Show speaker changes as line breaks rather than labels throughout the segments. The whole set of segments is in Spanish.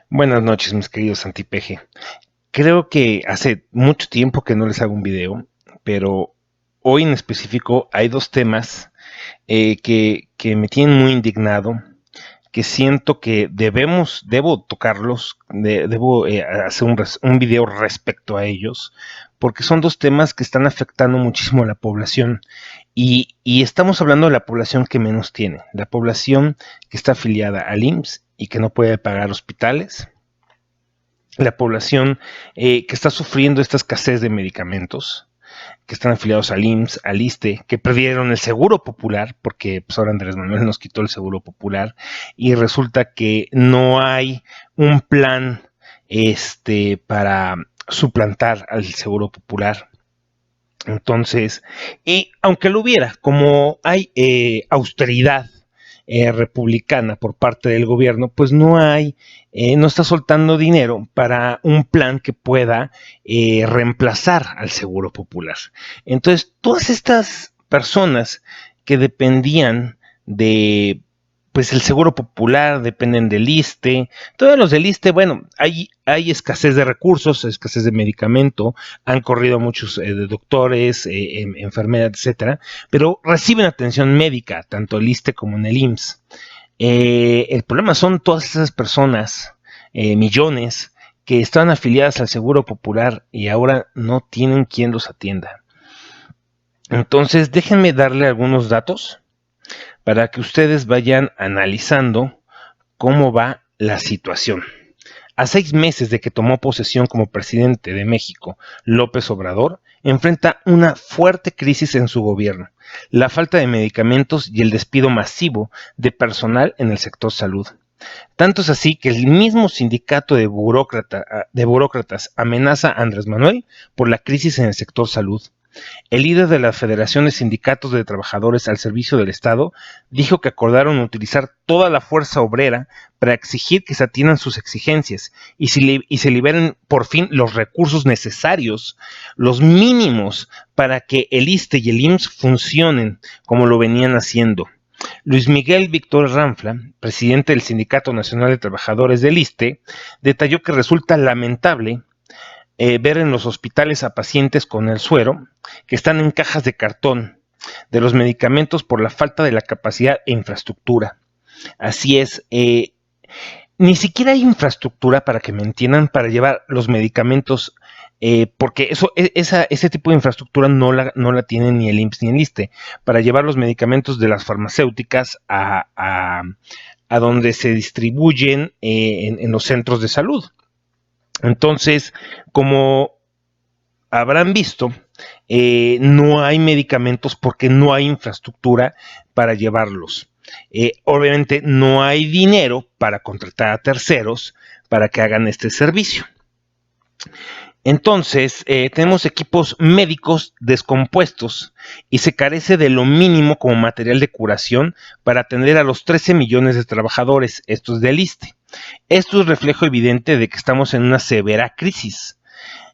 Buenas noches, mis queridos Santipeje. Creo que hace mucho tiempo que no les hago un video, pero hoy en específico hay dos temas que me tienen muy indignado, que siento que debo tocarlos, debo hacer un video respecto a ellos, porque son dos temas que están afectando muchísimo a la población. Y estamos hablando de la población que menos tiene, la población que está afiliada al IMSS y que no puede pagar hospitales, la población que está sufriendo esta escasez de medicamentos, que están afiliados al IMSS, al ISSSTE, que perdieron el seguro popular, porque pues, ahora Andrés Manuel nos quitó el seguro popular, y resulta que no hay un plan para suplantar al seguro popular. Entonces, y aunque lo hubiera, como hay austeridad republicana por parte del gobierno, pues no está soltando dinero para un plan que pueda reemplazar al seguro popular. Entonces, todas estas personas que dependían de pues el seguro popular, dependen del ISSSTE, todos los del ISSSTE, bueno, hay escasez de recursos, escasez de medicamento, han corrido muchos doctores, enfermeras, etcétera, pero reciben atención médica, tanto el ISSSTE como en el IMSS. El problema son todas esas personas, millones, que están afiliadas al Seguro Popular y ahora no tienen quien los atienda. Entonces, déjenme darle algunos datos para que ustedes vayan analizando cómo va la situación. A 6 meses de que tomó posesión como presidente de México, López Obrador enfrenta una fuerte crisis en su gobierno, la falta de medicamentos y el despido masivo de personal en el sector salud. Tanto es así que el mismo sindicato de burócratas amenaza a Andrés Manuel por la crisis en el sector salud. El líder de la Federación de Sindicatos de Trabajadores al Servicio del Estado dijo que acordaron utilizar toda la fuerza obrera para exigir que se atiendan sus exigencias y se liberen por fin los recursos necesarios, los mínimos, para que el ISSSTE y el IMSS funcionen como lo venían haciendo. Luis Miguel Víctor Ranfla, presidente del Sindicato Nacional de Trabajadores del ISSSTE, detalló que resulta lamentable ver en los hospitales a pacientes con el suero que están en cajas de cartón de los medicamentos por la falta de la capacidad e infraestructura. Así es, ni siquiera hay infraestructura, para que me entiendan, para llevar los medicamentos, porque ese tipo de infraestructura no la tiene ni el IMSS ni el ISSSTE, para llevar los medicamentos de las farmacéuticas a donde se distribuyen en los centros de salud. Entonces, como habrán visto, no hay medicamentos porque no hay infraestructura para llevarlos. Obviamente no hay dinero para contratar a terceros para que hagan este servicio. Entonces, tenemos equipos médicos descompuestos y se carece de lo mínimo como material de curación para atender a los 13 millones de trabajadores, estos del ISSSTE. Esto es reflejo evidente de que estamos en una severa crisis.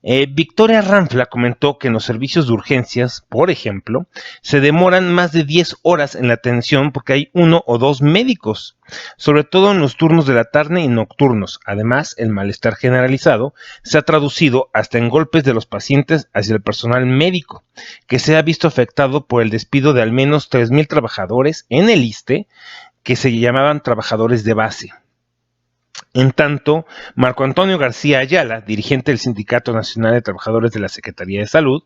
Victoria Ranfla comentó que en los servicios de urgencias, por ejemplo, se demoran más de 10 horas en la atención porque hay uno o dos médicos, sobre todo en los turnos de la tarde y nocturnos. Además, el malestar generalizado se ha traducido hasta en golpes de los pacientes hacia el personal médico, que se ha visto afectado por el despido de al menos 3,000 trabajadores en el ISSSTE, que se llamaban trabajadores de base. En tanto, Marco Antonio García Ayala, dirigente del Sindicato Nacional de Trabajadores de la Secretaría de Salud,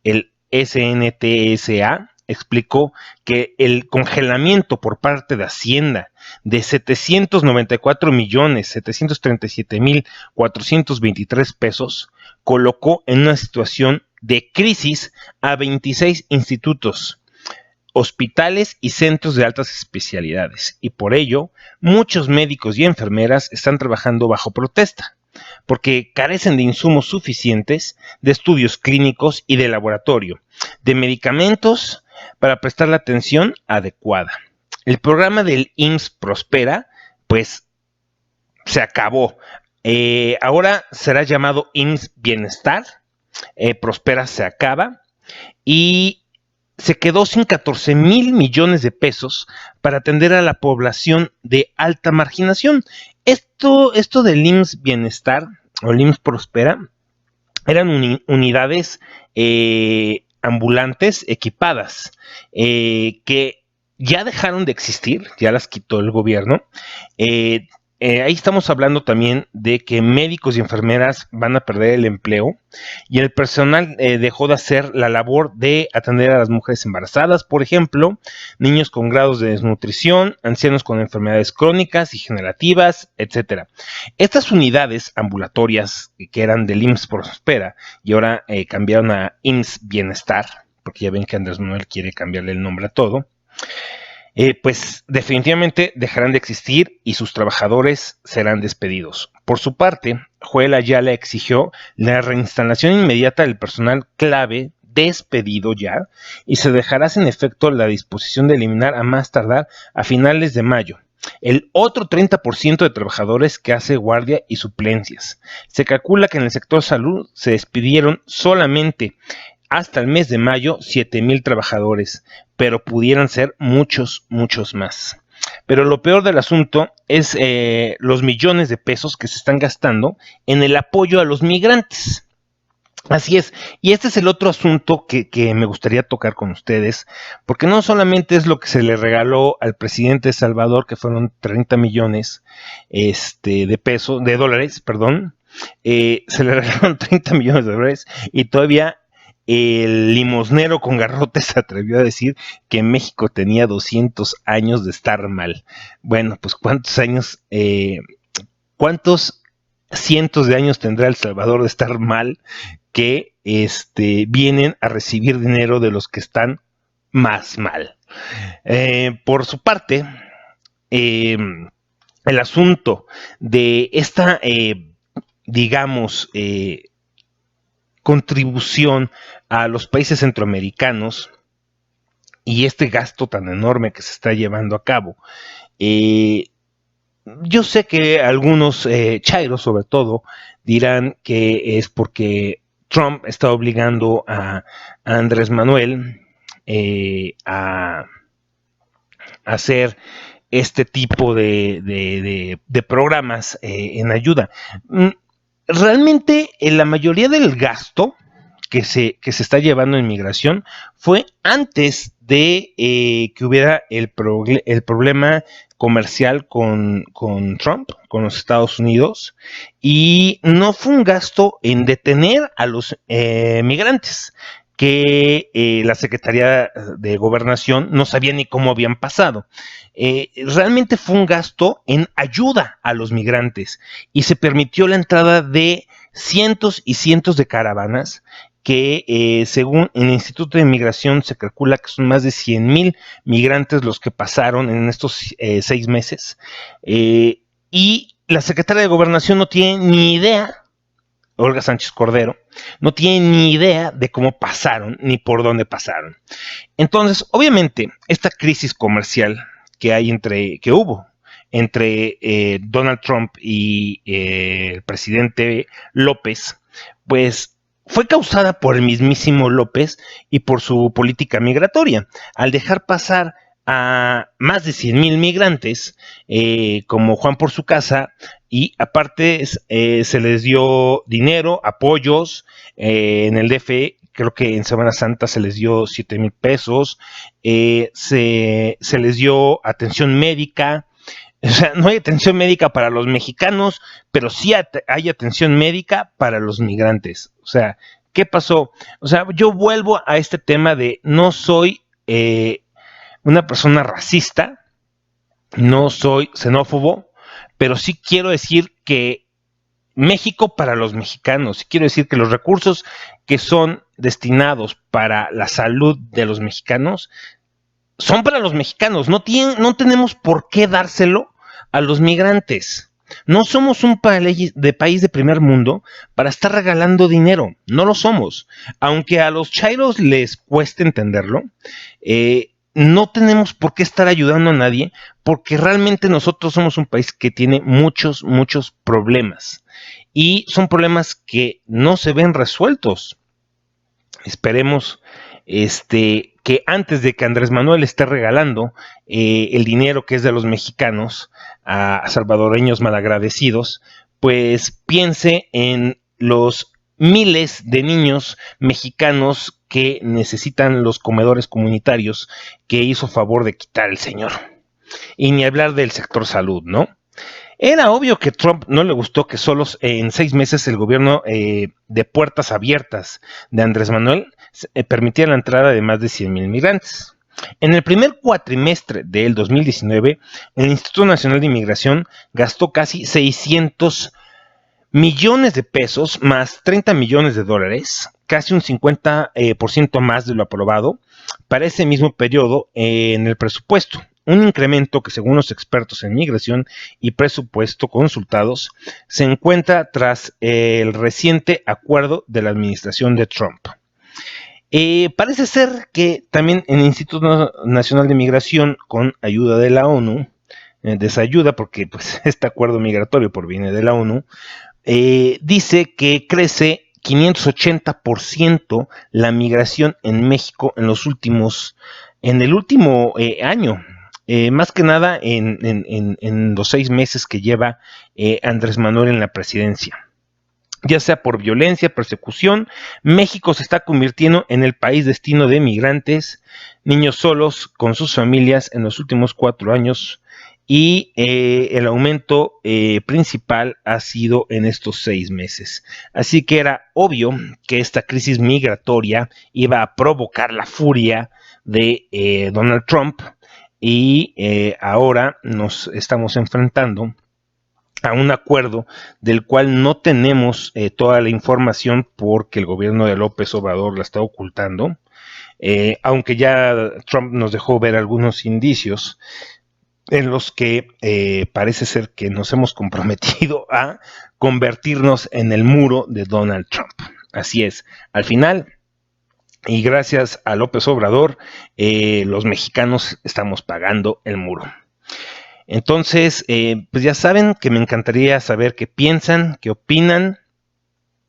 el SNTSA, explicó que el congelamiento por parte de Hacienda de 794,737,423 pesos colocó en una situación de crisis a 26 institutos, hospitales y centros de altas especialidades, y por ello muchos médicos y enfermeras están trabajando bajo protesta, porque carecen de insumos suficientes, de estudios clínicos y de laboratorio, de medicamentos para prestar la atención adecuada. El programa del IMSS Prospera, pues, se acabó. Ahora será llamado IMSS Bienestar. Prospera se acaba y se quedó sin 14,000 millones de pesos para atender a la población de alta marginación. Esto del IMSS Bienestar o el IMSS Prospera eran unidades ambulantes equipadas que ya dejaron de existir, ya las quitó el gobierno. Ahí estamos hablando también de que médicos y enfermeras van a perder el empleo y el personal dejó de hacer la labor de atender a las mujeres embarazadas, por ejemplo, niños con grados de desnutrición, ancianos con enfermedades crónicas y generativas, etcétera. Estas unidades ambulatorias que eran del IMSS Prospera y ahora cambiaron a IMSS Bienestar, porque ya ven que Andrés Manuel quiere cambiarle el nombre a todo, pues definitivamente dejarán de existir y sus trabajadores serán despedidos. Por su parte, Joel Ayala exigió la reinstalación inmediata del personal clave despedido ya y se dejará sin efecto la disposición de eliminar a más tardar a finales de mayo el otro 30% de trabajadores que hace guardia y suplencias. Se calcula que en el sector salud se despidieron solamente hasta el mes de mayo 7,000 trabajadores, pero pudieran ser muchos, muchos más. Pero lo peor del asunto es los millones de pesos que se están gastando en el apoyo a los migrantes. Así es, y este es el otro asunto que me gustaría tocar con ustedes, porque no solamente es lo que se le regaló al presidente de Salvador, que fueron 30 millones de dólares, perdón, se le regalaron 30 millones de dólares y todavía el limosnero con garrote se atrevió a decir que México tenía 200 años de estar mal. Bueno, pues cuántos cientos de años tendrá El Salvador de estar mal que vienen a recibir dinero de los que están más mal. Por su parte, el asunto de esta, digamos, contribución a los países centroamericanos y este gasto tan enorme que se está llevando a cabo, yo sé que algunos chairos, sobre todo, dirán que es porque Trump está obligando a Andrés Manuel a hacer este tipo de programas en ayuda. Realmente, la mayoría del gasto que se está llevando en migración fue antes de que hubiera el problema comercial con Trump, con los Estados Unidos, y no fue un gasto en detener a los migrantes que la Secretaría de Gobernación no sabía ni cómo habían pasado. Realmente fue un gasto en ayuda a los migrantes y se permitió la entrada de cientos y cientos de caravanas que según el Instituto de Migración se calcula que son más de 100,000 migrantes los que pasaron en estos 6 meses. Y la Secretaría de Gobernación no tiene ni idea, Olga Sánchez Cordero, no tiene ni idea de cómo pasaron ni por dónde pasaron. Entonces, obviamente, esta crisis comercial que hubo entre Donald Trump y el presidente López, pues fue causada por el mismísimo López y por su política migratoria, al dejar pasar a más de 100,000 migrantes, como Juan por su casa, y aparte se les dio dinero, apoyos, en el DF, creo que en Semana Santa se les dio 7,000 pesos, se les dio atención médica. O sea, no hay atención médica para los mexicanos, pero sí hay atención médica para los migrantes. O sea, ¿qué pasó? O sea, yo vuelvo a este tema de no soy una persona racista, no soy xenófobo, pero sí quiero decir que México para los mexicanos, quiero decir que los recursos que son destinados para la salud de los mexicanos son para los mexicanos, no tenemos por qué dárselo a los migrantes. No somos un país de primer mundo para estar regalando dinero, no lo somos. Aunque a los chairos les cueste entenderlo, no tenemos por qué estar ayudando a nadie porque realmente nosotros somos un país que tiene muchos, muchos problemas. Y son problemas que no se ven resueltos. Esperemos que antes de que Andrés Manuel esté regalando el dinero que es de los mexicanos a salvadoreños malagradecidos, pues piense en los miles de niños mexicanos que necesitan los comedores comunitarios que hizo favor de quitar el señor. Y ni hablar del sector salud, ¿no? Era obvio que Trump no le gustó que solo en 6 meses el gobierno de puertas abiertas de Andrés Manuel permitiera la entrada de más de 100,000 migrantes. En el primer cuatrimestre del 2019, el Instituto Nacional de Inmigración gastó casi 600 millones de pesos más 30 millones de dólares, casi un 50% más de lo aprobado para ese mismo periodo en el presupuesto. Un incremento que, según los expertos en migración y presupuesto consultados, se encuentra tras el reciente acuerdo de la administración de Trump. Parece ser que también el Instituto Nacional de Migración, con ayuda de la ONU, desayuda porque pues, este acuerdo migratorio proviene de la ONU, dice que crece 580% la migración en México en el último año. Más que nada en los 6 meses que lleva Andrés Manuel en la presidencia. Ya sea por violencia, persecución, México se está convirtiendo en el país destino de migrantes, niños solos con sus familias en los últimos 4 años, y el aumento principal ha sido en estos 6 meses. Así que era obvio que esta crisis migratoria iba a provocar la furia de Donald Trump, y ahora nos estamos enfrentando a un acuerdo del cual no tenemos toda la información porque el gobierno de López Obrador la está ocultando, aunque ya Trump nos dejó ver algunos indicios en los que parece ser que nos hemos comprometido a convertirnos en el muro de Donald Trump. Así es, al final, y gracias a López Obrador, los mexicanos estamos pagando el muro. Entonces, pues ya saben que me encantaría saber qué piensan, qué opinan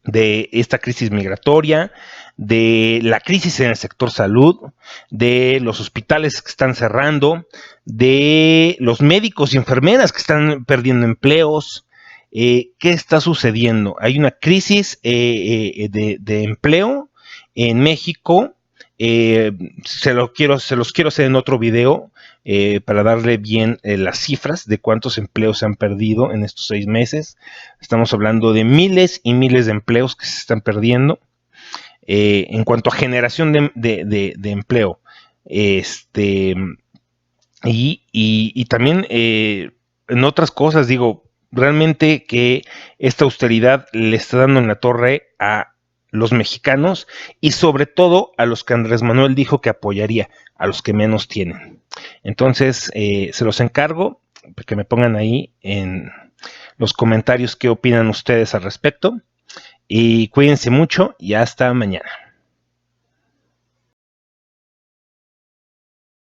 de esta crisis migratoria, de la crisis en el sector salud, de los hospitales que están cerrando, de los médicos y enfermeras que están perdiendo empleos. ¿Qué está sucediendo? Hay una crisis de empleo en México. Se los quiero hacer en otro video para darle bien las cifras de cuántos empleos se han perdido en estos 6 meses. Estamos hablando de miles y miles de empleos que se están perdiendo. En cuanto a generación de empleo, y también en otras cosas, digo, realmente que esta austeridad le está dando en la torre a los mexicanos y sobre todo a los que Andrés Manuel dijo que apoyaría, a los que menos tienen. Entonces, se los encargo que me pongan ahí en los comentarios qué opinan ustedes al respecto, y cuídense mucho y hasta mañana.